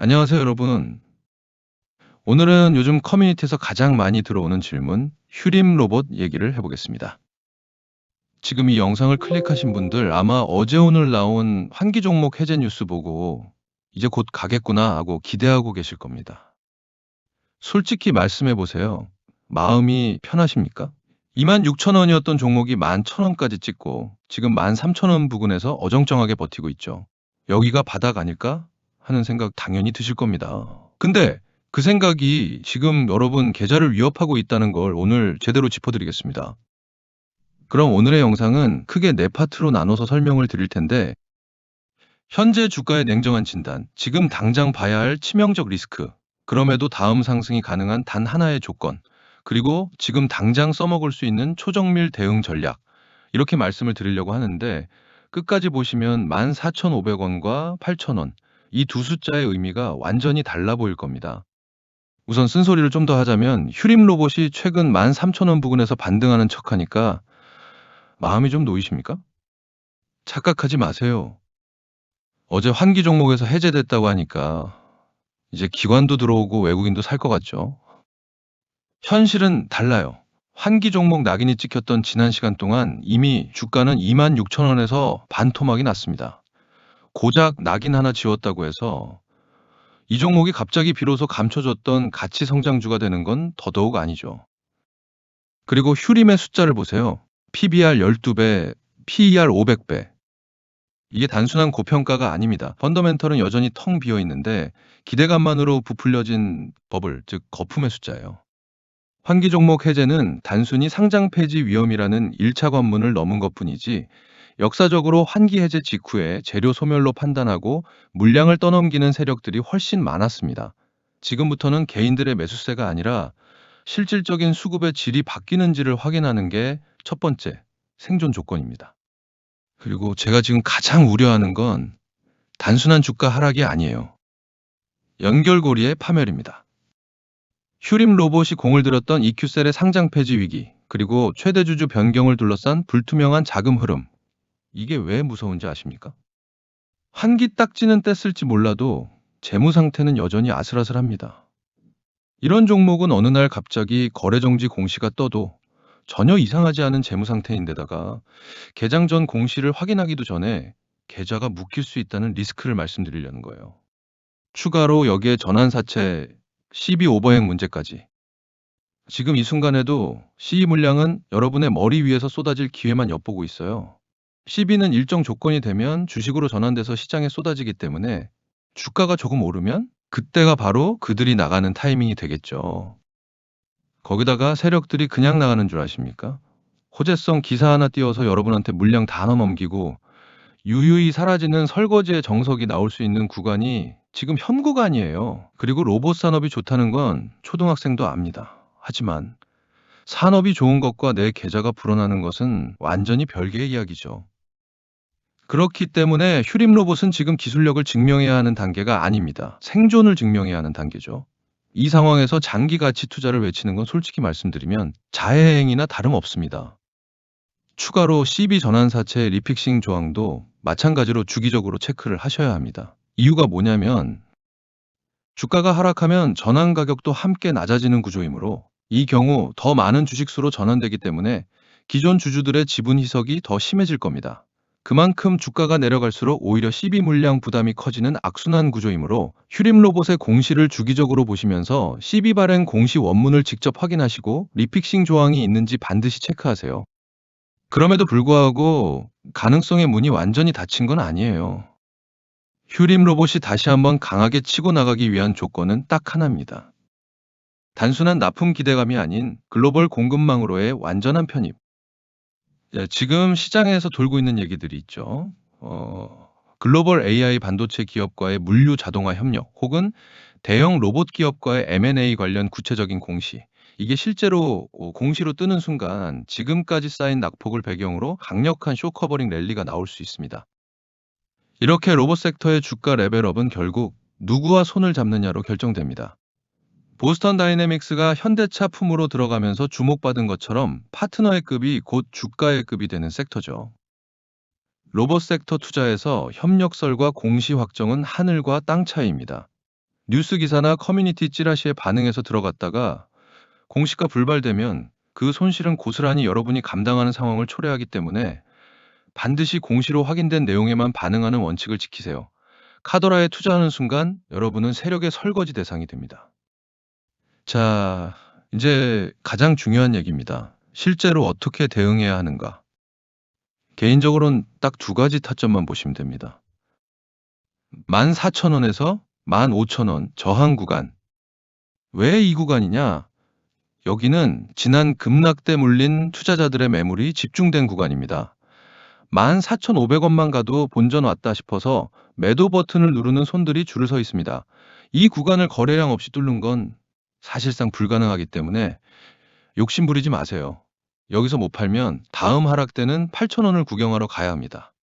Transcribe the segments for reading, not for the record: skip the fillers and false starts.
안녕하세요, 여러분. 오늘은 요즘 커뮤니티에서 가장 많이 들어오는 질문, 휴림 로봇 얘기를 해보겠습니다. 지금 이 영상을 클릭하신 분들 아마 어제 오늘 나온 환기 종목 해제 뉴스 보고 이제 곧 가겠구나 하고 기대하고 계실 겁니다. 솔직히 말씀해 보세요. 마음이 편하십니까? 26,000원이었던 종목이 11,000원까지 찍고 지금 13,000원 부근에서 어정쩡하게 버티고 있죠. 여기가 바닥 아닐까 하는 생각 당연히 드실 겁니다. 근데 그 생각이 지금 여러분 계좌를 위협하고 있다는 걸 오늘 제대로 짚어드리겠습니다. 그럼 오늘의 영상은 크게 네 파트로 나눠서 설명을 드릴 텐데, 현재 주가의 냉정한 진단, 지금 당장 봐야 할 치명적 리스크, 그럼에도 다음 상승이 가능한 단 하나의 조건, 그리고 지금 당장 써먹을 수 있는 초정밀 대응 전략, 이렇게 말씀을 드리려고 하는데, 끝까지 보시면 14,500원과 8,000원, 이 두 숫자의 의미가 완전히 달라 보일 겁니다. 우선 쓴소리를 좀 더 하자면 휴림 로봇이 최근 13,000원 부근에서 반등하는 척하니까 마음이 좀 놓이십니까? 착각하지 마세요. 어제 환기 종목에서 해제됐다고 하니까 이제 기관도 들어오고 외국인도 살 것 같죠? 현실은 달라요. 환기 종목 낙인이 찍혔던 지난 시간 동안 이미 주가는 26,000원에서 반토막이 났습니다. 고작 낙인 하나 지웠다고 해서 이 종목이 갑자기 비로소 감춰졌던 가치 성장주가 되는 건 더더욱 아니죠. 그리고 휴림의 숫자를 보세요. PBR 12배, PER 500배. 이게 단순한 고평가가 아닙니다. 펀더멘털은 여전히 텅 비어 있는데 기대감만으로 부풀려진 버블, 즉 거품의 숫자예요. 환기 종목 해제는 단순히 상장 폐지 위험이라는 1차 관문을 넘은 것뿐이지 역사적으로 환기 해제 직후에 재료 소멸로 판단하고 물량을 떠넘기는 세력들이 훨씬 많았습니다. 지금부터는 개인들의 매수세가 아니라 실질적인 수급의 질이 바뀌는지를 확인하는 게 첫 번째 생존 조건입니다. 그리고 제가 지금 가장 우려하는 건 단순한 주가 하락이 아니에요. 연결고리의 파멸입니다. 휴림 로봇이 공을 들였던 EQ셀의 상장 폐지 위기, 그리고 최대 주주 변경을 둘러싼 불투명한 자금 흐름. 이게 왜 무서운지 아십니까? 한기 딱지는 뗐을지 몰라도 재무 상태는 여전히 아슬아슬합니다. 이런 종목은 어느 날 갑자기 거래 정지 공시가 떠도 전혀 이상하지 않은 재무 상태인데다가 개장 전 공시를 확인하기도 전에 계좌가 묶일 수 있다는 리스크를 말씀드리려는 거예요. 추가로 여기에 전환사채 CB 오버행 문제까지. 지금 이 순간에도 CE 물량은 여러분의 머리 위에서 쏟아질 기회만 엿보고 있어요. CB는 일정 조건이 되면 주식으로 전환돼서 시장에 쏟아지기 때문에 주가가 조금 오르면 그때가 바로 그들이 나가는 타이밍이 되겠죠. 거기다가 세력들이 그냥 나가는 줄 아십니까? 호재성 기사 하나 띄워서 여러분한테 물량 다 넘기고 유유히 사라지는 설거지의 정석이 나올 수 있는 구간이 지금 현 구간이에요. 그리고 로봇 산업이 좋다는 건 초등학생도 압니다. 하지만 산업이 좋은 것과 내 계좌가 불어나는 것은 완전히 별개의 이야기죠. 그렇기 때문에 휴림 로봇은 지금 기술력을 증명해야 하는 단계가 아닙니다. 생존을 증명해야 하는 단계죠. 이 상황에서 장기 가치 투자를 외치는 건 솔직히 말씀드리면 자해행위나 다름없습니다. 추가로 CB 전환사채 리픽싱 조항도 마찬가지로 주기적으로 체크를 하셔야 합니다. 이유가 뭐냐면 주가가 하락하면 전환 가격도 함께 낮아지는 구조이므로 이 경우 더 많은 주식수로 전환되기 때문에 기존 주주들의 지분 희석이 더 심해질 겁니다. 그만큼 주가가 내려갈수록 오히려 CB 물량 부담이 커지는 악순환 구조이므로 휴림 로봇의 공시를 주기적으로 보시면서 CB 발행 공시 원문을 직접 확인하시고 리픽싱 조항이 있는지 반드시 체크하세요. 그럼에도 불구하고 가능성의 문이 완전히 닫힌 건 아니에요. 휴림 로봇이 다시 한번 강하게 치고 나가기 위한 조건은 딱 하나입니다. 단순한 납품 기대감이 아닌 글로벌 공급망으로의 완전한 편입. 지금 시장에서 돌고 있는 얘기들이 있죠. 글로벌 AI 반도체 기업과의 물류 자동화 협력 혹은 대형 로봇 기업과의 M&A 관련 구체적인 공시. 이게 실제로 공시로 뜨는 순간 지금까지 쌓인 낙폭을 배경으로 강력한 쇼커버링 랠리가 나올 수 있습니다. 이렇게 로봇 섹터의 주가 레벨업은 결국 누구와 손을 잡느냐로 결정됩니다. 보스턴 다이내믹스가 현대차 품으로 들어가면서 주목받은 것처럼 파트너의 급이 곧 주가의 급이 되는 섹터죠. 로봇 섹터 투자에서 협력설과 공시 확정은 하늘과 땅 차이입니다. 뉴스 기사나 커뮤니티 찌라시에 반응해서 들어갔다가 공시가 불발되면 그 손실은 고스란히 여러분이 감당하는 상황을 초래하기 때문에 반드시 공시로 확인된 내용에만 반응하는 원칙을 지키세요. 카더라에 투자하는 순간 여러분은 세력의 설거지 대상이 됩니다. 자, 이제 가장 중요한 얘기입니다. 실제로 어떻게 대응해야 하는가? 개인적으로는 딱 두 가지 타점만 보시면 됩니다. 14,000원에서 15,000원 저항 구간. 왜 이 구간이냐? 여기는 지난 급락 때 물린 투자자들의 매물이 집중된 구간입니다. 14,500원만 가도 본전 왔다 싶어서 매도 버튼을 누르는 손들이 줄을 서 있습니다. 이 구간을 거래량 없이 뚫는 건 사실상 불가능하기 때문에 욕심 부리지 마세요. 여기서 못 팔면 다음 하락 때는 8,000원을 구경하러 가야 합니다.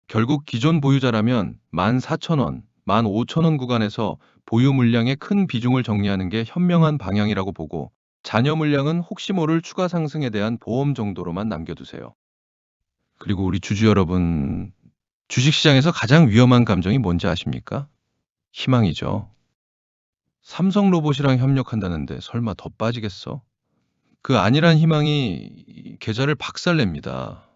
결국 기존 보유자라면 14,000원, 15,000원 구간에서 보유 물량의 큰 비중을 정리하는 게 현명한 방향이라고 보고 잔여 물량은 혹시 모를 추가 상승에 대한 보험 정도로만 남겨두세요. 그리고 우리 주주 여러분, 주식시장에서 가장 위험한 감정이 뭔지 아십니까? 희망이죠. 삼성 로봇이랑 협력한다는데 설마 더 빠지겠어? 그 아니란 희망이 계좌를 박살냅니다.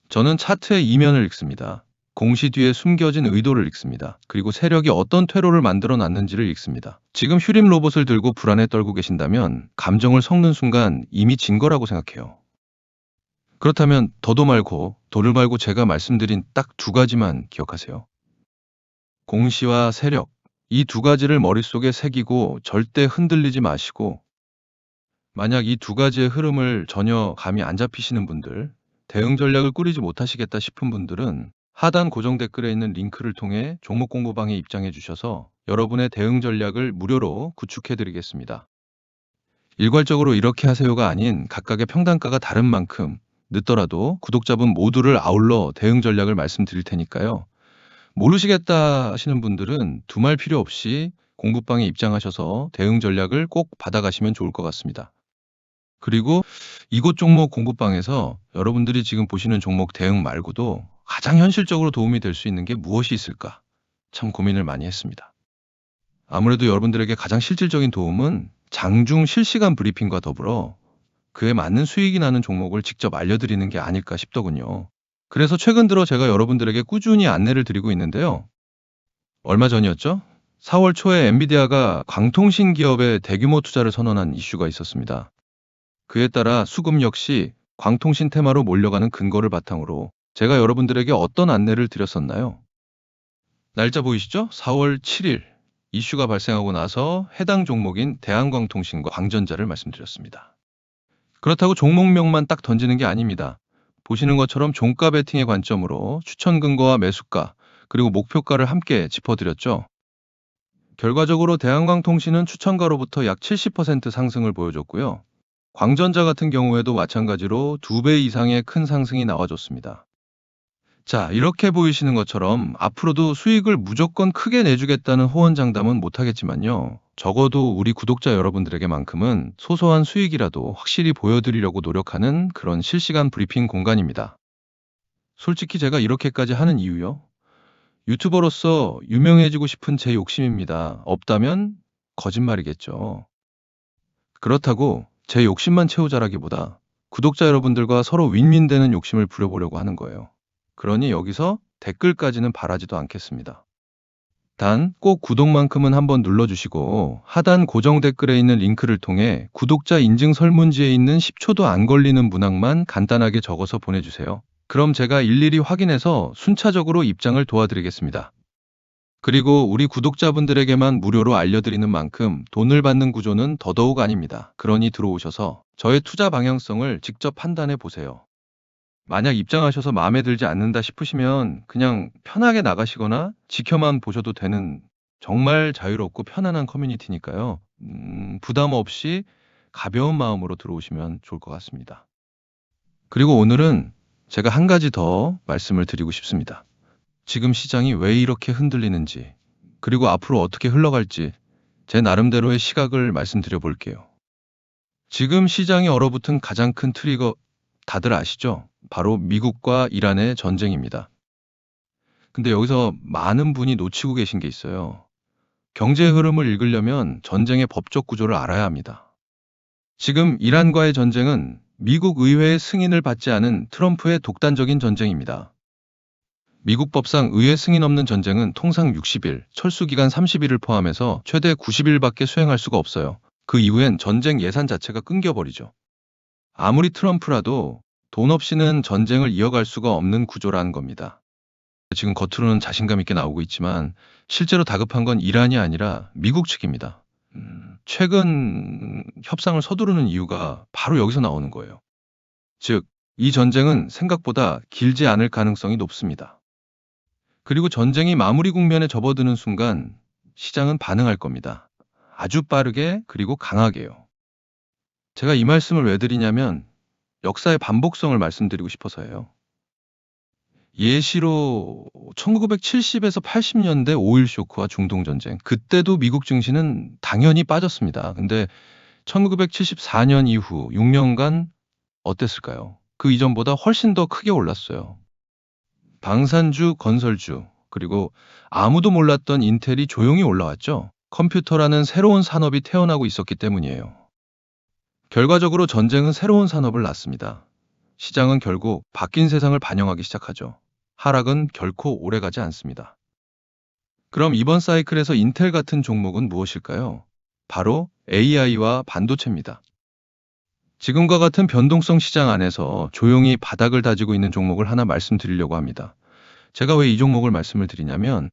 저는 차트의 이면을 읽습니다. 공시 뒤에 숨겨진 의도를 읽습니다. 그리고 세력이 어떤 퇴로를 만들어 놨는지를 읽습니다. 지금 휴림 로봇을 들고 불안에 떨고 계신다면 감정을 섞는 순간 이미 진 거라고 생각해요. 그렇다면 더도 말고 도를 말고 제가 말씀드린 딱 두 가지만 기억하세요. 공시와 세력, 이 두 가지를 머릿속에 새기고 절대 흔들리지 마시고 만약 이 두 가지의 흐름을 전혀 감이 안 잡히시는 분들, 대응 전략을 꾸리지 못하시겠다 싶은 분들은 하단 고정 댓글에 있는 링크를 통해 종목 공부방에 입장해 주셔서 여러분의 대응 전략을 무료로 구축해 드리겠습니다. 일괄적으로 이렇게 하세요가 아닌 각각의 평단가가 다른 만큼 늦더라도 구독자분 모두를 아울러 대응 전략을 말씀드릴 테니까요. 모르시겠다 하시는 분들은 두말 필요 없이 공부방에 입장하셔서 대응 전략을 꼭 받아가시면 좋을 것 같습니다. 그리고 이곳 종목 공부방에서 여러분들이 지금 보시는 종목 대응 말고도 가장 현실적으로 도움이 될 수 있는 게 무엇이 있을까? 참 고민을 많이 했습니다. 아무래도 여러분들에게 가장 실질적인 도움은 장중 실시간 브리핑과 더불어 그에 맞는 수익이 나는 종목을 직접 알려드리는 게 아닐까 싶더군요. 그래서 최근 들어 제가 여러분들에게 꾸준히 안내를 드리고 있는데요. 얼마 전이었죠? 4월 초에 엔비디아가 광통신 기업에 대규모 투자를 선언한 이슈가 있었습니다. 그에 따라 수급 역시 광통신 테마로 몰려가는 근거를 바탕으로 제가 여러분들에게 어떤 안내를 드렸었나요? 날짜 보이시죠? 4월 7일 이슈가 발생하고 나서 해당 종목인 대한광통신과 광전자를 말씀드렸습니다. 그렇다고 종목명만 딱 던지는 게 아닙니다. 보시는 것처럼 종가 베팅의 관점으로 추천 근거와 매수가 그리고 목표가를 함께 짚어드렸죠. 결과적으로 대한광통신은 추천가로부터 약 70% 상승을 보여줬고요. 광전자 같은 경우에도 마찬가지로 2배 이상의 큰 상승이 나와줬습니다. 자, 이렇게 보이시는 것처럼 앞으로도 수익을 무조건 크게 내주겠다는 호언장담은 못하겠지만요. 적어도 우리 구독자 여러분들에게만큼은 소소한 수익이라도 확실히 보여드리려고 노력하는 그런 실시간 브리핑 공간입니다. 솔직히 제가 이렇게까지 하는 이유요? 유튜버로서 유명해지고 싶은 제 욕심입니다. 없다면 거짓말이겠죠. 그렇다고 제 욕심만 채우자라기보다 구독자 여러분들과 서로 윈윈되는 욕심을 부려보려고 하는 거예요. 그러니 여기서 댓글까지는 바라지도 않겠습니다. 단 꼭 구독만큼은 한번 눌러주시고 하단 고정 댓글에 있는 링크를 통해 구독자 인증 설문지에 있는 10초도 안 걸리는 문항만 간단하게 적어서 보내주세요. 그럼 제가 일일이 확인해서 순차적으로 입장을 도와드리겠습니다. 그리고 우리 구독자분들에게만 무료로 알려드리는 만큼 돈을 받는 구조는 더더욱 아닙니다. 그러니 들어오셔서 저의 투자 방향성을 직접 판단해 보세요. 만약 입장하셔서 마음에 들지 않는다 싶으시면 그냥 편하게 나가시거나 지켜만 보셔도 되는 정말 자유롭고 편안한 커뮤니티니까요. 부담 없이 가벼운 마음으로 들어오시면 좋을 것 같습니다. 그리고 오늘은 제가 한 가지 더 말씀을 드리고 싶습니다. 지금 시장이 왜 이렇게 흔들리는지, 그리고 앞으로 어떻게 흘러갈지 제 나름대로의 시각을 말씀드려 볼게요. 지금 시장이 얼어붙은 가장 큰 트리거 다들 아시죠? 바로 미국과 이란의 전쟁입니다. 근데 여기서 많은 분이 놓치고 계신 게 있어요. 경제 흐름을 읽으려면 전쟁의 법적 구조를 알아야 합니다. 지금 이란과의 전쟁은 미국 의회의 승인을 받지 않은 트럼프의 독단적인 전쟁입니다. 미국 법상 의회 승인 없는 전쟁은 통상 60일, 철수기간 30일을 포함해서 최대 90일밖에 수행할 수가 없어요. 그 이후엔 전쟁 예산 자체가 끊겨버리죠. 아무리 트럼프라도 돈 없이는 전쟁을 이어갈 수가 없는 구조라는 겁니다. 지금 겉으로는 자신감 있게 나오고 있지만 실제로 다급한 건 이란이 아니라 미국 측입니다. 최근 협상을 서두르는 이유가 바로 여기서 나오는 거예요. 즉, 이 전쟁은 생각보다 길지 않을 가능성이 높습니다. 그리고 전쟁이 마무리 국면에 접어드는 순간 시장은 반응할 겁니다. 아주 빠르게 그리고 강하게요. 제가 이 말씀을 왜 드리냐면 역사의 반복성을 말씀드리고 싶어서예요. 예시로 1970에서 80년대 오일 쇼크와 중동 전쟁. 그때도 미국 증시는 당연히 빠졌습니다. 근데 1974년 이후 6년간 어땠을까요? 그 이전보다 훨씬 더 크게 올랐어요. 방산주, 건설주, 그리고 아무도 몰랐던 인텔이 조용히 올라왔죠. 컴퓨터라는 새로운 산업이 태어나고 있었기 때문이에요. 결과적으로 전쟁은 새로운 산업을 낳습니다. 시장은 결국 바뀐 세상을 반영하기 시작하죠. 하락은 결코 오래가지 않습니다. 그럼 이번 사이클에서 인텔 같은 종목은 무엇일까요? 바로 AI와 반도체입니다. 지금과 같은 변동성 시장 안에서 조용히 바닥을 다지고 있는 종목을 하나 말씀드리려고 합니다. 제가 왜 이 종목을 말씀을 드리냐면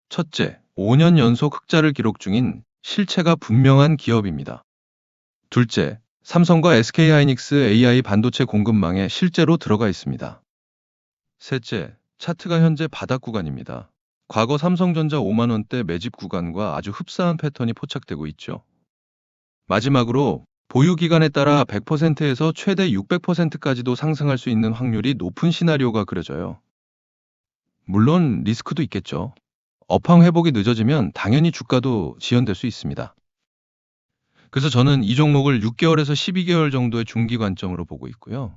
첫째, 5년 연속 흑자를 기록 중인 실체가 분명한 기업입니다. 둘째, 삼성과 SK하이닉스 AI 반도체 공급망에 실제로 들어가 있습니다. 셋째, 차트가 현재 바닥 구간입니다. 과거 삼성전자 5만 원대 매집 구간과 아주 흡사한 패턴이 포착되고 있죠. 마지막으로 보유 기간에 따라 100%에서 최대 600%까지도 상승할 수 있는 확률이 높은 시나리오가 그려져요. 물론 리스크도 있겠죠. 업황 회복이 늦어지면 당연히 주가도 지연될 수 있습니다. 그래서 저는 이 종목을 6개월에서 12개월 정도의 중기 관점으로 보고 있고요.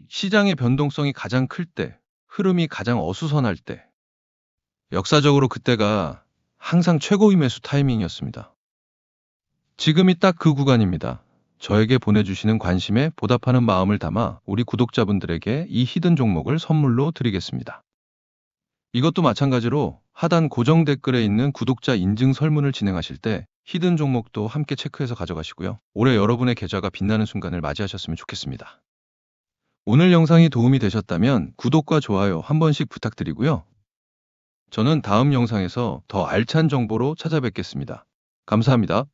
시장의 변동성이 가장 클 때, 흐름이 가장 어수선할 때, 역사적으로 그때가 항상 최고의 매수 타이밍이었습니다. 지금이 딱 그 구간입니다. 저에게 보내주시는 관심에 보답하는 마음을 담아 우리 구독자분들에게 이 히든 종목을 선물로 드리겠습니다. 이것도 마찬가지로 하단 고정 댓글에 있는 구독자 인증 설문을 진행하실 때 히든 종목도 함께 체크해서 가져가시고요. 올해 여러분의 계좌가 빛나는 순간을 맞이하셨으면 좋겠습니다. 오늘 영상이 도움이 되셨다면 구독과 좋아요 한 번씩 부탁드리고요. 저는 다음 영상에서 더 알찬 정보로 찾아뵙겠습니다. 감사합니다.